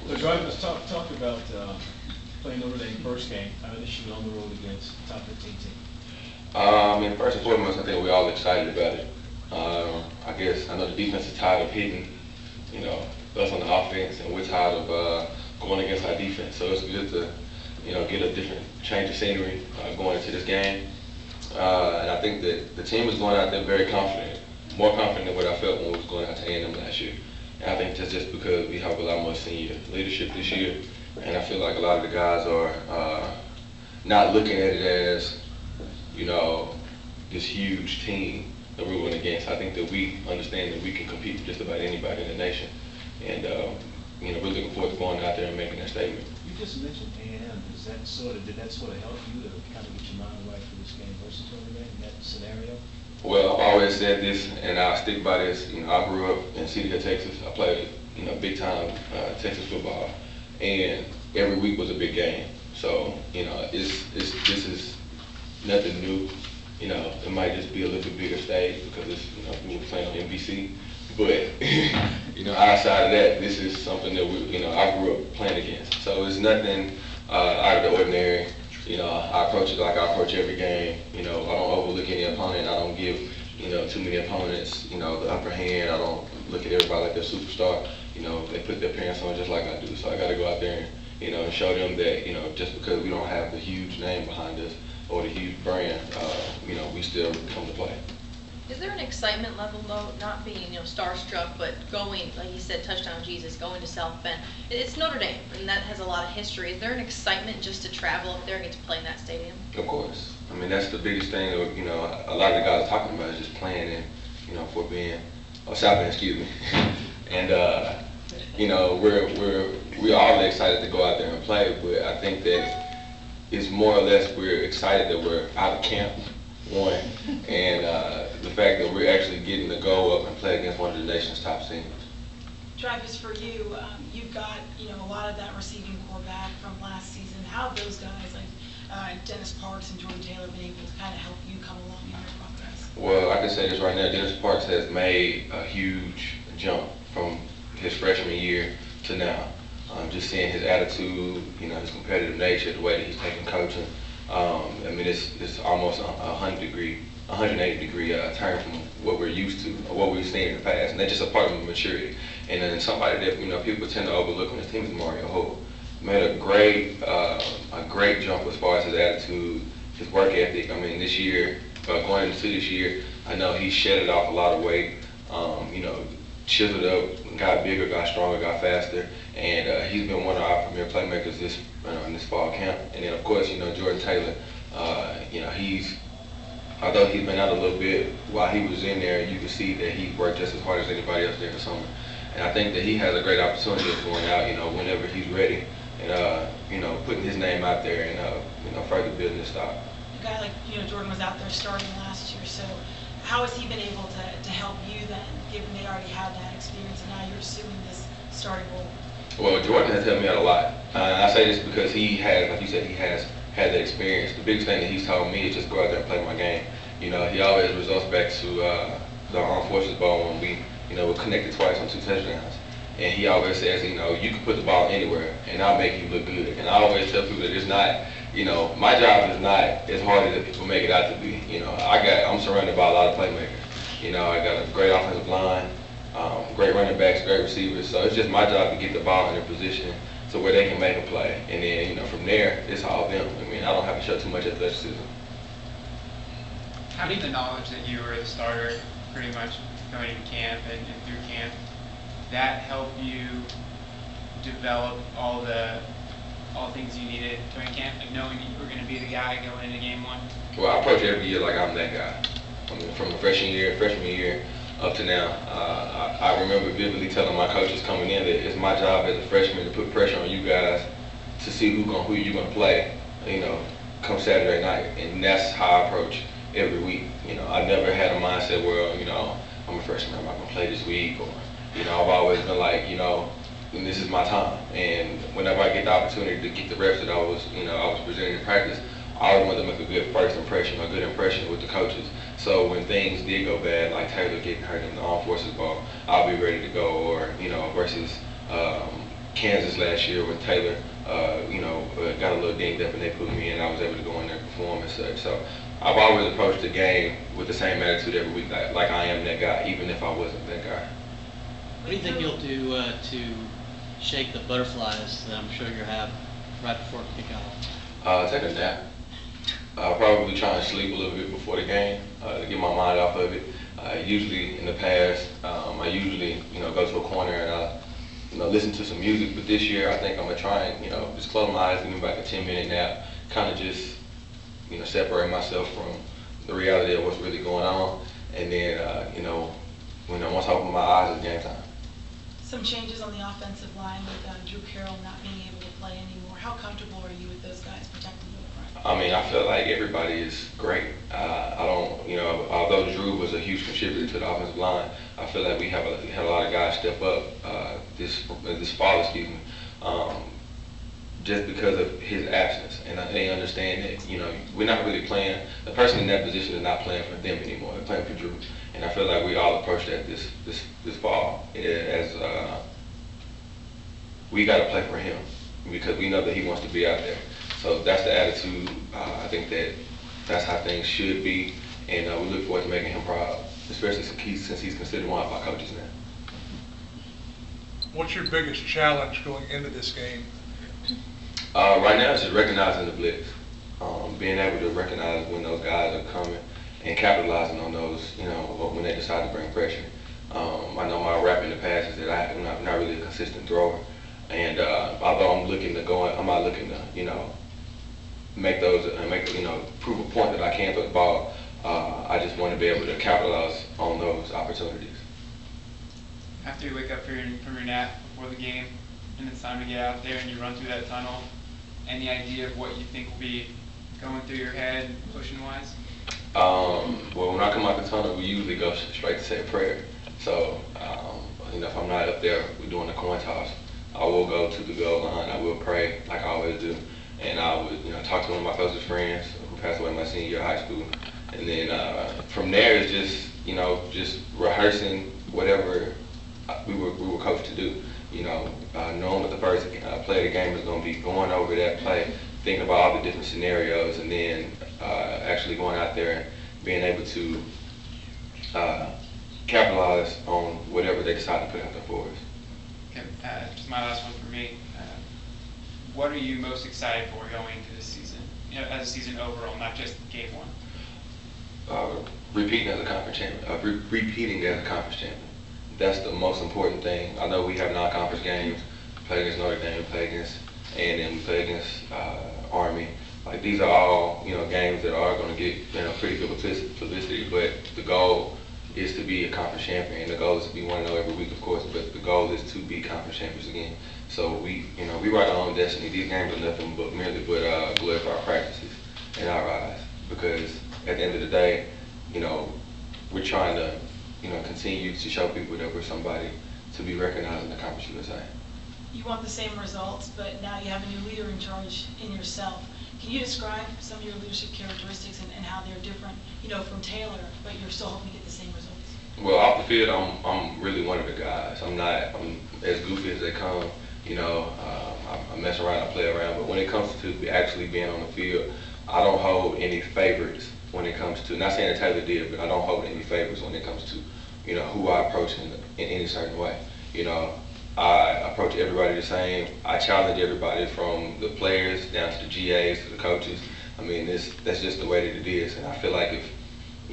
So Driphus, talk about playing Notre Dame first game. This year on the road against top 15 team. First and foremost, I think we're all excited about it. I guess I know the defense is tired of hitting, you know, us on the offense, and we're tired of going against our defense. So it's good to, get a different change of scenery going into this game. And I think that the team is going out there very confident, more confident than what I felt when we was going out to A&M last year. And I think that's just because we have a lot more senior leadership this year, and I feel like a lot of the guys are not looking at it as, this huge team that we're going against. I think that we understand that we can compete with just about anybody in the nation, and we're looking forward to going out there and making that statement. You just mentioned A&M. Did that sort of help you to kind of get your mind right for this game versus Notre Dame in that scenario? Well, I've always said this, and I'll stick by this. I grew up in City Hill, Texas. I played, big time Texas football, and every week was a big game. So, this is nothing new. It might just be a little bit bigger stage because it's, we were playing on NBC. But, outside of that, this is something that I grew up playing against. So it's nothing out of the ordinary. I approach it like I approach every game. I don't overlook any opponent. I don't give, too many opponents, the upper hand. I don't look at everybody like they're superstar. They put their pants on just like I do. So I got to go out there and show them that, just because we don't have the huge name behind us or the huge brand, we still come to play. Is there an excitement level though, not being starstruck, but going, like you said, touchdown Jesus, going to South Bend? It's Notre Dame, and that has a lot of history. Is there an excitement just to travel up there and get to play in that stadium? Of course. That's the biggest thing. A lot of the guys are talking about is just playing in, Fort Bend, or South Bend, excuse me. And we're all excited to go out there and play, but I think that it's more or less we're excited that we're out of camp. One, and the fact that we're actually getting to go up and play against one of the nation's top teams. Driphus, for you, you've got a lot of that receiving core back from last season. How have those guys like Dennis Parks and Jordan Taylor been able to kind of help you come along in your progress? Well, I can say this right now: Dennis Parks has made a huge jump from his freshman year to now. Just seeing his attitude, his competitive nature, the way that he's taking coaching. It's almost a 180-degree turn from what we're used to, or what we've seen in the past, and that's just a part of maturity. And then somebody that people tend to overlook on this team is Mario Holt. Made a great jump as far as his attitude, his work ethic. This year, going into this year, I know he shedded off a lot of weight. Chiseled up, got bigger, got stronger, got faster, and he's been one of our premier playmakers in this fall camp. And then of course, Jordan Taylor, although he's been out a little bit, while he was in there, you could see that he worked just as hard as anybody else there in the summer. And I think that he has a great opportunity of going out, whenever he's ready, and putting his name out there and further building his stock. A guy like Jordan was out there starting last year, so how has he been able to help you then, given they already had that experience and now you're assuming this starting role? Well, Jordan has helped me out a lot. I say this because he has, like you said, he has had that experience. The biggest thing that he's told me is just go out there and play my game. He always results back to the Armed Forces Bowl when we, were connected twice on 2 touchdowns. And he always says, you can put the ball anywhere and I'll make you look good. And I always tell people that it's not, my job is not as hard as people make it out to be. I'm surrounded by a lot of playmakers. I got a great offensive line, great running backs, great receivers. So it's just my job to get the ball in a position to where they can make a play. And then, from there, it's all them. I don't have to show too much athleticism. How did the knowledge that you were the starter pretty much going into camp and through camp, that help you develop all the things you needed during camp, like knowing that you were going to be the guy going into game one? Well, I approach every year like I'm that guy. From the freshman year up to now, I remember vividly telling my coaches coming in that it's my job as a freshman to put pressure on you guys to see who you're going to play, come Saturday night. And that's how I approach every week. I never had a mindset where, I'm a freshman, I'm not going to play this week, or, I've always been like, and this is my time. And whenever I get the opportunity to get the reps that I was presenting in practice, I always wanted to make a good first impression, a good impression with the coaches. So when things did go bad, like Taylor getting hurt in the Armed Forces Bowl, I'll be ready to go. Or versus Kansas last year when Taylor, got a little dinged up and they put me in. I was able to go in there and perform and such. So I've always approached the game with the same attitude every week, like I am that guy, even if I wasn't that guy. What do you think you'll do to shake the butterflies that I'm sure you'll have right before kickoff? Take a nap. I'll probably try and sleep a little bit before the game to get my mind off of it. Usually in the past, I usually go to a corner and I listen to some music. But this year, I think I'm gonna try and just close my eyes, give me like a 10-minute nap, kind of just separate myself from the reality of what's really going on. And then once I open my eyes, it's game time. Some changes on the offensive line with Drew Carroll not being able to play anymore. How comfortable are you with those guys protecting you up front? I mean, I feel like everybody is great. Although Drew was a huge contributor to the offensive line, I feel like we had a lot of guys step up this fall, just because of his absence. And they understand that, we're not really playing, the person in that position is not playing for them anymore, they're playing for Drew. And I feel like we all approach that this fall as we got to play for him because we know that he wants to be out there. So that's the attitude. I think that's how things should be, and we look forward to making him proud, especially since he's considered one of our coaches now. What's your biggest challenge going into this game? Right now, it's just recognizing the blitz, being able to recognize when those guys are coming and capitalizing on those, when they decide to bring pressure. I know my rap in the past is that I'm not really a consistent thrower, and although I'm not looking to, prove a point that I can throw the ball. I just want to be able to capitalize on those opportunities. After you wake up from your nap before the game, and it's time to get out there and you run through that tunnel, any idea of what you think will be going through your head, pushing-wise? Well, when I come out the tunnel, we usually go straight to say a prayer. So, if I'm not up there, we're doing the coin toss. I will go to the goal line. I will pray like I always do, and I would, talk to one of my closest friends who passed away my senior year of high school, and then from there it's just rehearsing whatever we were coached to do. Knowing what the first play of the game is going to be, going over that play, thinking about all the different scenarios, and then actually going out there and being able to capitalize on whatever they decide to put out there for us. Okay, just my last one for me. What are you most excited for going into this season, as a season overall, not just game one? Repeating as a conference champion. That's the most important thing. I know we have non-conference games. We play against Notre Dame, we play against A&M, we play against Army. Like, these are all games that are going to get pretty good publicity. But the goal is to be a conference champion. And the goal is to be 1-0 every week, of course. But the goal is to be conference champions again. So we write our own destiny. These games are nothing but merely glorify practices in our eyes. Because at the end of the day, we're trying to continue to show people that we're somebody to be recognized in the Conference USA. You want the same results, but now you have a new leader in charge in yourself. Can you describe some of your leadership characteristics and how they're different, from Taylor, but you're still hoping to get the same results? Well, off the field, I'm really one of the guys. I'm as goofy as they come. I mess around, I play around, but when it comes to actually being on the field, I don't hold any favorites when it comes to, not saying that Taylor did, but I don't hold any favorites when it comes to, who I approach in any certain way. I approach everybody the same. I challenge everybody from the players down to the GAs to the coaches. I mean, that's just the way that it is. And I feel like if,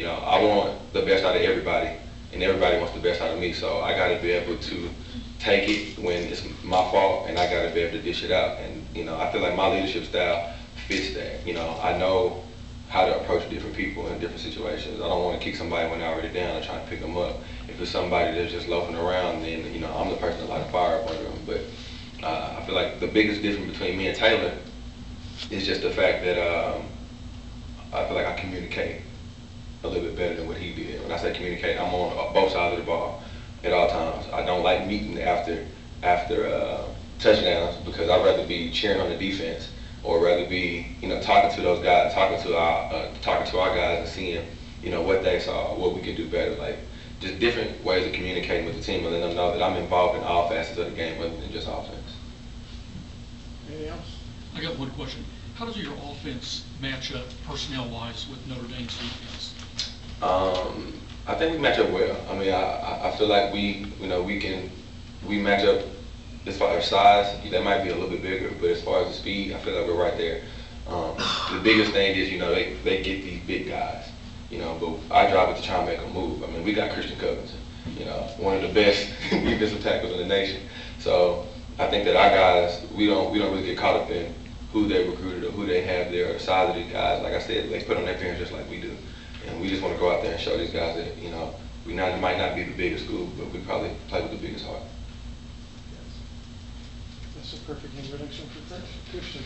I want the best out of everybody, and everybody wants the best out of me, so I got to be able to take it when it's my fault, and I got to be able to dish it out. And, I feel like my leadership style fits that. I know how to approach different people in different situations. I don't want to kick somebody when they're already down and try to pick them up. If it's somebody that's just loafing around, then I'm the person that light a fire up under them. But I feel like the biggest difference between me and Taylor is just the fact that I feel like I communicate a little bit better than what he did. When I say communicate, I'm on both sides of the ball at all times. I don't like meeting after touchdowns because I'd rather be cheering on the defense, or rather be, talking to those guys, talking to our guys and seeing, what they saw, what we could do better. Like, just different ways of communicating with the team and letting them know that I'm involved in all facets of the game other than just offense. Anything else? I got one question. How does your offense match up personnel-wise with Notre Dame's defense? I think we match up well. I mean, I feel like we match up as far as size. They might be a little bit bigger, but as far as the speed, I feel like we're right there. The biggest thing is, they get these big guys, but our job is to try and make them move. I mean, we got Christian Covington, one of the best defensive tackles in the nation. So I think that our guys, we don't really get caught up in who they recruited or who they have there or the size of these guys. Like I said, they put on their parents just like we do. And we just want to go out there and show these guys that, we might not be the biggest school, but we probably play with the biggest heart. That's a perfect introduction for Christian.